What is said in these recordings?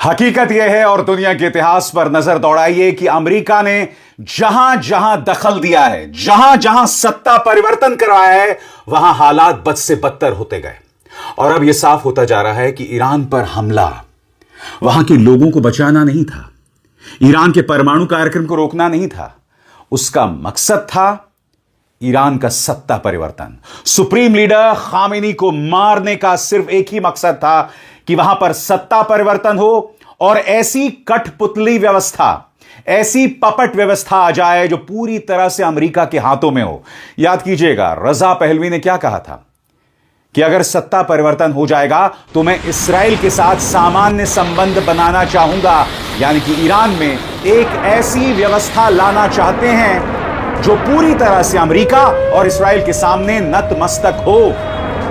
हकीकत यह है और दुनिया के इतिहास पर नजर दौड़ाइए कि अमेरिका ने जहां जहां दखल दिया है, जहां जहां सत्ता परिवर्तन कराया है, वहां हालात बद से बदतर होते गए। और अब यह साफ होता जा रहा है कि ईरान पर हमला वहां के लोगों को बचाना नहीं था, ईरान के परमाणु कार्यक्रम को रोकना नहीं था, उसका मकसद था ईरान का सत्ता परिवर्तन। सुप्रीम लीडर खामेनी को मारने का सिर्फ एक ही मकसद था कि वहां पर सत्ता परिवर्तन हो और ऐसी कठपुतली व्यवस्था, ऐसी पपट व्यवस्था आ जाए जो पूरी तरह से अमेरिका के हाथों में हो। याद कीजिएगा, रजा पहलवी ने क्या कहा था कि अगर सत्ता परिवर्तन हो जाएगा तो मैं इस्राएल के साथ सामान्य संबंध बनाना चाहूंगा, यानी कि ईरान में एक ऐसी व्यवस्था लाना चाहते हैं जो पूरी तरह से अमेरिका और इस्राएल के सामने नतमस्तक हो।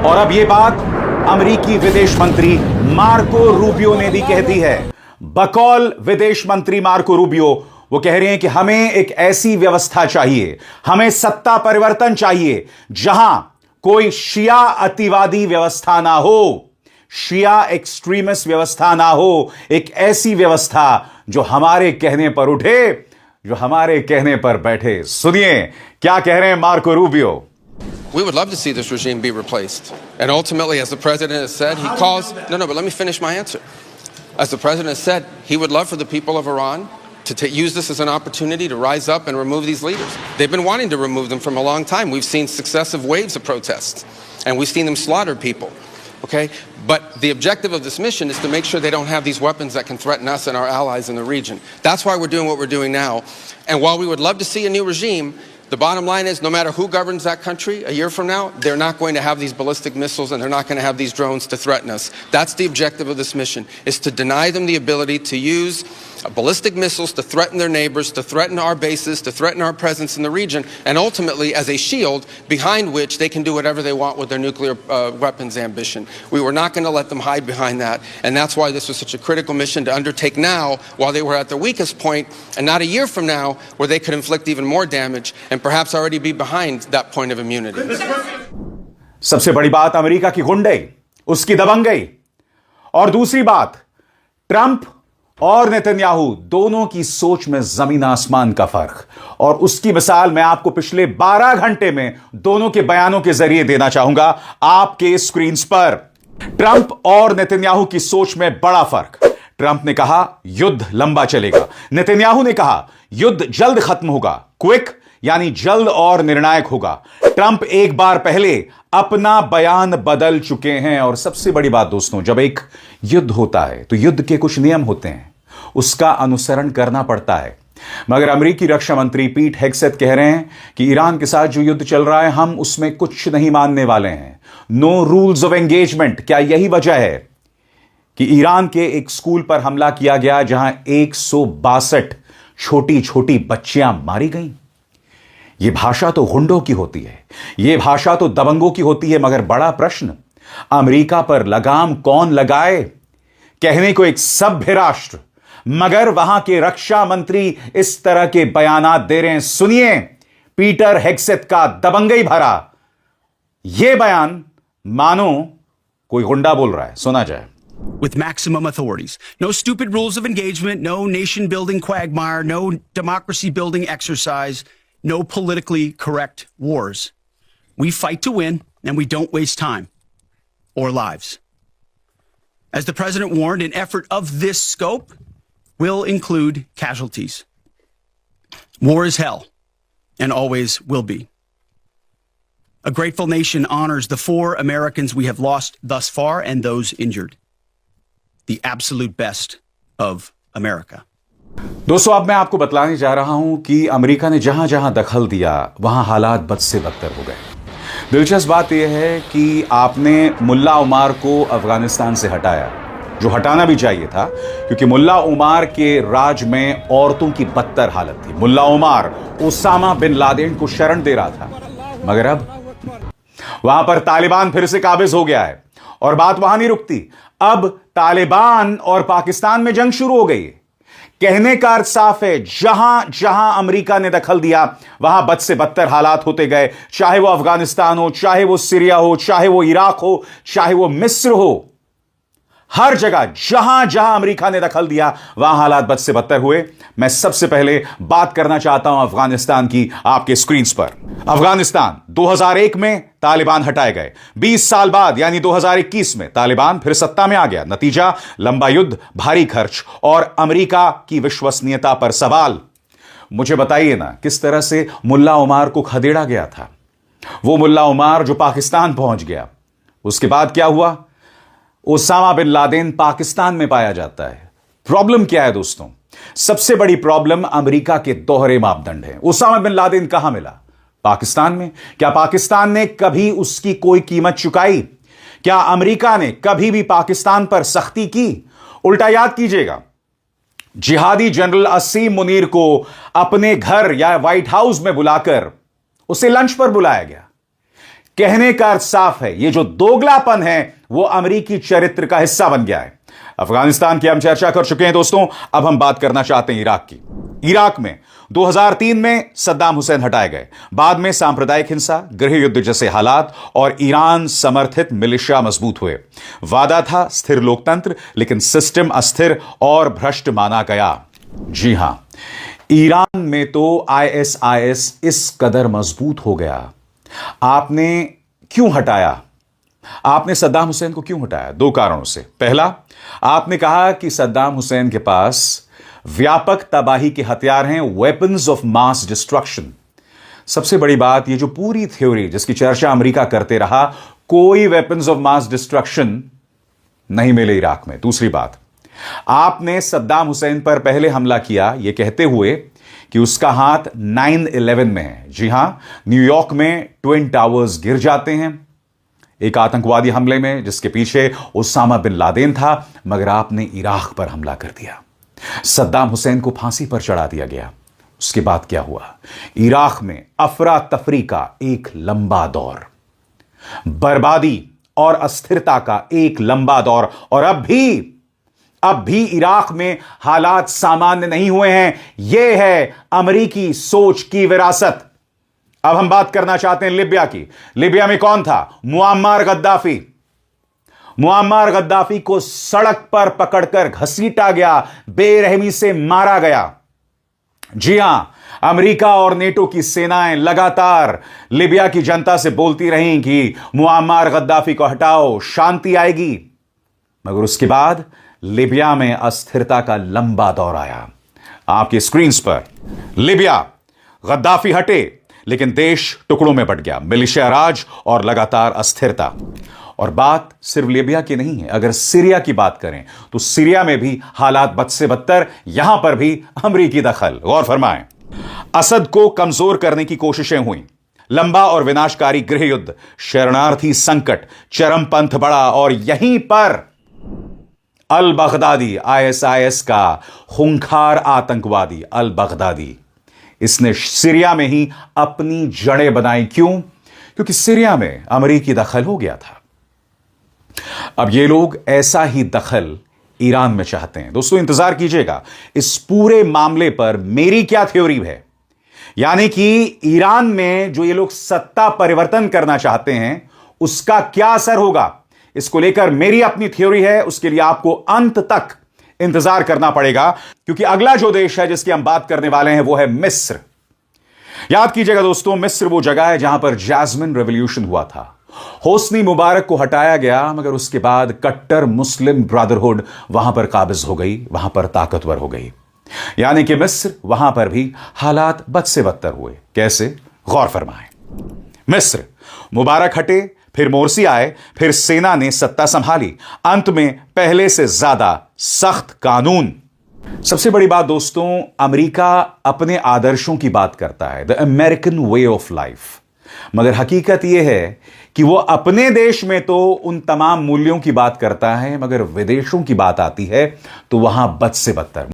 और अब यह बात अमेरिकी विदेश मंत्री मार्को रूबियो ने भी कह दी है। बकौल विदेश मंत्री मार्को रूबियो वो कह रहे हैं कि हमें एक ऐसी व्यवस्था चाहिए, हमें सत्ता परिवर्तन चाहिए जहां कोई शिया अतिवादी व्यवस्था ना हो, शिया एक्सट्रीमिस्ट व्यवस्था ना हो, एक ऐसी व्यवस्था जो हमारे कहने पर उठे, जो हमारे कहने पर बैठे। सुनिए क्या कह रहे हैं Marco Rubio. We would love to see this regime be replaced. And ultimately, as the president has said, he calls. No, but let me finish my answer. As the president has said, he would love for the people of Iran to use this as an opportunity to rise up and remove these leaders. They've been wanting to remove them from a long time. We've seen successive waves of protests, and we've seen them slaughter people. Okay? But the objective of this mission is to make sure they don't have these weapons that can threaten us and our allies in the region. That's why we're doing what we're doing now. And while we would love to see a new regime, the bottom line is no matter who governs that country a year from now, they're not going to have these ballistic missiles and they're not going to have these drones to threaten us. That's the objective of this mission, is to deny them the ability to use ballistic missiles to threaten their neighbors, to threaten our bases, to threaten our presence in the region, and ultimately as a shield behind which they can do whatever they want with their nuclear weapons ambition. We were not going to let them hide behind that, and that's why this was such a critical mission to undertake now while they were at their weakest point, and not a year from now where they could inflict even more damage and perhaps already be behind that point of immunity. सबसे बड़ी बात America की गुंडई, उसकी दबंगई, और दूसरी बात Trump और Netanyahu दोनों की सोच में जमीन आसमान का फर्क। और उसकी मिसाल मैं आपको पिछले 12 घंटे में दोनों के बयानों के जरिए देना चाहूंगा आपके स्क्रीन्स पर। ट्रंप और नेतन्याहू की सोच में बड़ा फर्क। ट्रंप ने कहा युद्ध लंबा चलेगा, नेतन्याहू ने कहा युद्ध जल्द खत्म होगा, क्विक यानी जल्द और निर्णायक होगा। ट्रंप एक बार पहले अपना बयान बदल चुके हैं। और सबसे बड़ी बात दोस्तों, जब एक युद्ध होता है तो युद्ध के कुछ नियम होते हैं, उसका अनुसरण करना पड़ता है। मगर अमेरिकी रक्षा मंत्री पीट हेग्सेथ कह रहे हैं कि ईरान के साथ जो युद्ध चल रहा है हम उसमें कुछ नहीं मानने वाले हैं। No rules of engagement. क्या यही वजह है कि ईरान के एक स्कूल पर हमला किया गया जहां 162 छोटी छोटी बच्चियां मारी गईं? यह भाषा तो गुंडों की होती है, यह भाषा तो दबंगों की होती है। मगर बड़ा प्रश्न, अमेरिका पर लगाम कौन लगाए? कहने को एक सभ्य राष्ट्र, मगर वहां के रक्षा मंत्री इस तरह के बयानात दे रहे हैं। सुनिए पीटर हेग्सेथ का दबंगई भरा यह बयान, मानो कोई गुंडा बोल रहा है। सुना जाए। With maximum authorities. No stupid rules of engagement, no nation building quagmire, no democracy building exercise, no politically correct wars. We fight to win, and we don't waste time or lives. As the president warned, an effort of this scope will include casualties. War is hell, and always will be. A grateful nation honors the 4 Americans we have lost thus far and those injured. The absolute best of America. दोस्तों अब मैं आपको बतलाने जा रहा हूं कि America ने जहां जहां दखल दिया वहां हालात बद से बदतर हो गए। दिलचस्प बात यह है कि आपने मुल्ला उमार को अफगानिस्तान से हटाया, जो हटाना भी चाहिए था, क्योंकि मुल्ला उमार के राज में औरतों की बदतर हालत थी। मुल्ला उमार ओसामा बिन लादेन को शरण दे रहा था। मगर अब वहां पर तालिबान फिर से काबिज हो गया है और बात वहां नहीं रुकती। अब तालिबान और पाकिस्तान में जंग शुरू हो गई है। कहने का अर्थ साफ है, जहां जहां अमेरिका ने दखल दिया वहां बद से बदतर हालात होते गए। चाहे वो अफगानिस्तान हो, चाहे वो सीरिया हो, चाहे वो इराक हो, चाहे वो मिस्र हो, हर जगह जहां जहां अमेरिका ने दखल दिया वहां हालात बद से बदतर हुए। मैं सबसे पहले बात करना चाहता हूं अफगानिस्तान की आपके स्क्रीन पर। अफगानिस्तान 2001 में तालिबान हटाए गए, 20 साल बाद यानी 2021 में तालिबान फिर सत्ता में आ गया। नतीजा लंबा युद्ध, भारी खर्च और अमेरिका की विश्वसनीयता पर सवाल। मुझे बताइए ना, किस तरह से मुल्ला उमार को खदेड़ा गया था, वो मुल्ला उमार जो पाकिस्तान पहुंच गया। उसके बाद क्या हुआ? ओसामा बिन लादेन पाकिस्तान में पाया जाता है। प्रॉब्लम क्या है दोस्तों? सबसे बड़ी प्रॉब्लम अमेरिका के दोहरे मापदंड हैं। ओसामा बिन लादेन कहां मिला? पाकिस्तान में। क्या पाकिस्तान ने कभी उसकी कोई कीमत चुकाई? क्या अमेरिका ने कभी भी पाकिस्तान पर सख्ती की? उल्टा याद कीजिएगा, जिहादी जनरल असीम मुनीर को अपने घर या व्हाइट हाउस में बुलाकर उसे लंच पर बुलाया गया। कहने का अर्थ साफ है, यह जो दोगलापन है वो अमेरिकी चरित्र का हिस्सा बन गया है। अफगानिस्तान की हम चर्चा कर चुके हैं दोस्तों, अब हम बात करना चाहते हैं इराक की। इराक में 2003 में सद्दाम हुसैन हटाए गए, बाद में सांप्रदायिक हिंसा, गृह युद्ध जैसे हालात और ईरान समर्थित मिलिशिया मजबूत हुए। वादा था स्थिर लोकतंत्र, लेकिन सिस्टम अस्थिर और भ्रष्ट माना गया। जी हां, ईरान में तो ISIS इस कदर मजबूत हो गया। आपने क्यों हटाया? आपने सद्दाम हुसैन को क्यों हटाया? दो कारणों से। पहला, आपने कहा कि सद्दाम हुसैन के पास व्यापक तबाही के हथियार हैं, वेपन्स ऑफ मास डिस्ट्रक्शन। सबसे बड़ी बात, यह जो पूरी थ्योरी जिसकी चर्चा अमेरिका करते रहा, कोई वेपन्स ऑफ मास डिस्ट्रक्शन नहीं मिले इराक में। दूसरी बात, आपने सद्दाम हुसैन पर पहले हमला किया यह कहते हुए कि उसका हाथ 9/11 में है। जी हां, न्यूयॉर्क में ट्विन टावर्स गिर जाते हैं एक आतंकवादी हमले में जिसके पीछे ओसामा बिन लादेन था, मगर आपने इराक पर हमला कर दिया। सद्दाम हुसैन को फांसी पर चढ़ा दिया गया। उसके बाद क्या हुआ? इराक में अफरा तफरी का एक लंबा दौर, बर्बादी और अस्थिरता का एक लंबा दौर, और अब भी इराक में हालात सामान्य नहीं हुए हैं। यह है अमेरिकी सोच की विरासत। अब हम बात करना चाहते हैं लिबिया की। लिबिया में कौन था? Muammar Gaddafi. मुअम्मर गद्दाफी को सड़क पर पकड़कर घसीटा गया, बेरहमी से मारा गया। जी हां, अमेरिका और नेटो की सेनाएं लगातार लिबिया की जनता से बोलती रहीं कि मुअम्मर गद्दाफी को हटाओ, शांति आएगी। मगर उसके बाद लिबिया में अस्थिरता का लंबा दौर आया। आपकी स्क्रीन पर लिबिया, गद्दाफी हटे लेकिन देश टुकड़ों में बंट गया, मिलिशिया राज और लगातार अस्थिरता। और बात सिर्फ लिबिया की नहीं है, अगर सीरिया की बात करें तो सीरिया में भी हालात बद से बदतर, यहां पर भी अमेरिकी दखल। गौर फरमाएं, असद को कमजोर करने की कोशिशें हुई, लंबा और विनाशकारी गृह युद्ध, शरणार्थी संकट, चरमपंथ बढ़ा, और यहीं पर अल बगदादी, ISIS का खूंखार आतंकवादी अल बगदादी, इसने सीरिया में ही अपनी जड़ें बनाई। क्यों? क्योंकि सीरिया में अमेरिकी दखल हो गया था। अब ये लोग ऐसा ही दखल ईरान में चाहते हैं। दोस्तों इंतजार कीजिएगा, इस पूरे मामले पर मेरी क्या थ्योरी है, यानी कि ईरान में जो ये लोग सत्ता परिवर्तन करना चाहते हैं उसका क्या असर होगा, इसको लेकर मेरी अपनी थ्योरी है। उसके लिए आपको अंत तक इंतजार करना पड़ेगा, क्योंकि अगला जो देश है जिसकी हम बात करने वाले हैं वो है मिस्र। याद कीजिएगा दोस्तों, मिस्र वो जगह है जहां पर जैस्मिन रेवोल्यूशन हुआ था। होस्नी मुबारक को हटाया गया, मगर उसके बाद कट्टर मुस्लिम ब्रदरहुड वहां पर काबिज हो गई, वहां पर ताकतवर हो गई। यानी कि मिस्र, वहां पर भी हालात बद से बदतर हुए। कैसे? गौर फरमाएं। मिस्र, मुबारक हटे, फिर मोरसी आए, फिर सेना ने सत्ता संभाली, अंत में पहले से ज्यादा सख्त कानून। सबसे बड़ी बात दोस्तों, अमेरिका अपने आदर्शों की बात करता है, the American way of life, मगर हकीकत यह है कि वो अपने देश में तो उन तमाम मूल्यों की बात करता है, मगर विदेशों की बात आती है तो वहां बद से बदतर।